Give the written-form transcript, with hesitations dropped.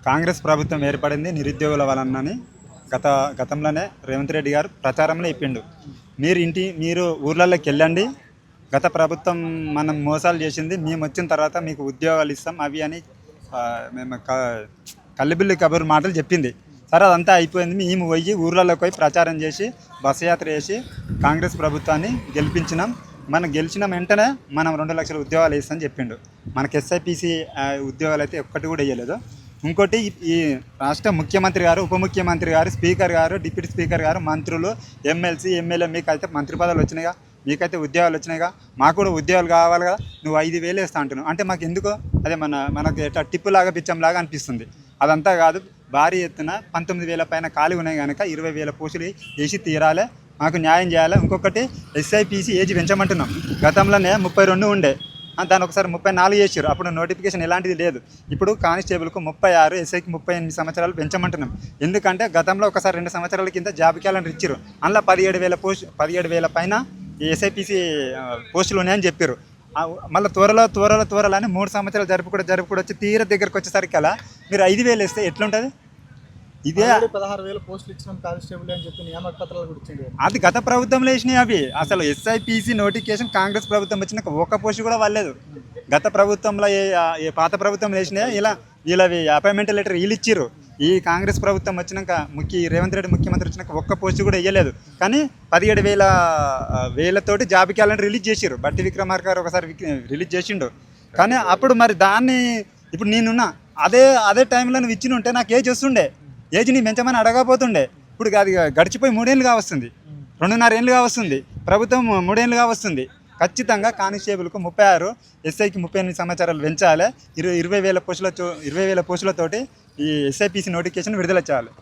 కాంగ్రెస్ ప్రభుత్వం ఏర్పడింది నిరుద్యోగుల వలనని గతంలోనే రేవంత్ రెడ్డి గారు ప్రచారంలో చెప్పిండు. మీరు ఊర్లలోకి వెళ్ళండి, గత ప్రభుత్వం మనం మోసాలు చేసింది, మేము వచ్చిన తర్వాత మీకు ఉద్యోగాలు ఇస్తాం అవి అని మేము కల్లిబిల్లి కబురు మాటలు చెప్పింది. సరే అదంతా అయిపోయింది. మేము పోయి ఊర్లలోకి పోయి ప్రచారం చేసి బస్సు యాత్ర చేసి కాంగ్రెస్ ప్రభుత్వాన్ని గెలిపించినాం. మనం గెలిచిన వెంటనే మనం 2 లక్షల ఉద్యోగాలు వేస్తామని చెప్పిండు. మనకి ఎస్ఐపిసి ఉద్యోగాలు అయితే ఒక్కటి కూడా వేయలేదు. ఇంకోటి ఈ రాష్ట్ర ముఖ్యమంత్రి గారు, ఉప ముఖ్యమంత్రి గారు, స్పీకర్ గారు, డిప్యూటీ స్పీకర్ గారు, మంత్రులు, ఎమ్మెల్సీ, ఎమ్మెల్యే మీకైతే మంత్రి పదవులు వచ్చినాయిగా, మీకైతే ఉద్యోగాలు వచ్చినాయిగా, మాకు కూడా ఉద్యోగాలు కావాలి కదా, నువ్వు 5,000 వేస్తా అంటున్నావు అంటే మాకు ఎందుకో అదే మనకి ఎట్లా టిప్పులాగా బిచ్చంలాగా అనిపిస్తుంది. అదంతా కాదు, భారీ ఎత్తున 19,000 పైన ఖాళీ ఉన్నాయి కనుక 20,000 పోస్టులు వేసి తీరాలి, మాకు న్యాయం చేయాలి. ఇంకొకటి ఎస్ఐపిసి ఏజ్ పెంచమంటున్నాం. గతంలోనే 32 ఉండే, దాని ఒకసారి 34 చేసారు. అప్పుడు నోటిఫికేషన్ ఎలాంటిది లేదు. ఇప్పుడు కానిస్టేబుల్కు 36, ఎస్ఐకి 38 సంవత్సరాలు పెంచమంటున్నాం. ఎందుకంటే గతంలో ఒకసారి 2 సంవత్సరాల కింద జాబ్ క్యాలెండర్ ఇచ్చారు. అందులో 17,000 పైన ఈ ఎస్ఐపిసి పోస్టులు ఉన్నాయని చెప్పారు. మళ్ళీ త్వరలో అని 3 సంవత్సరాలు జరుపు వచ్చి తీర దగ్గరకు వచ్చేసరికి అలా మీరు 5,000 వేస్తే ఎట్లుంటుంది? ఇదే 16,000 పోస్టులు ఇచ్చిన కానిస్టేబుల్ అని చెప్పి నియామక పత్రాలు కూడా ఇచ్చింది. అది గత ప్రభుత్వంలో వేసినాయి. అవి అసలు ఎస్ఐపిసి నోటిఫికేషన్ కాంగ్రెస్ ప్రభుత్వం వచ్చినాక ఒక్క పోస్ట్ కూడా వాళ్ళలేదు. గత ప్రభుత్వంలో ఏ పాత ప్రభుత్వం వేసినాయి వీళ్ళవి అపాయింట్మెంట్ లెటర్ వీళ్ళు ఇచ్చారు. ఈ కాంగ్రెస్ ప్రభుత్వం వచ్చినాక రేవంత్ రెడ్డి ముఖ్యమంత్రి వచ్చినాక ఒక్క పోస్ట్ కూడా వేయలేదు. కానీ 17,000 జాబ్ క్యాలెండర్ రిలీజ్ చేసారు. బట్టి విక్రమార్క గారు ఒకసారి రిలీజ్ చేసిండు. కానీ అప్పుడు మరి దాన్ని ఇప్పుడు నేనున్నా అదే టైంలో నువ్వు ఇచ్చిన ఉంటే నాకు ఏజ్ వస్తుండే, ఏజ్ నీ పెంచమని అడగపోతుండే. ఇప్పుడు అది గడిచిపోయి 3 ఏళ్ళుగా వస్తుంది, 2.5 ఏళ్ళుగా వస్తుంది, ప్రభుత్వం 3 ఏళ్ళుగా వస్తుంది. ఖచ్చితంగా కానిస్టేబుల్కు 36, ఎస్ఐకి 38 సంవత్సరాలు పెంచాలి. 20,000 పోస్టులతోటి ఈ ఎస్ఐపిసి నోటిఫికేషన్ విడుదల చేయాలి.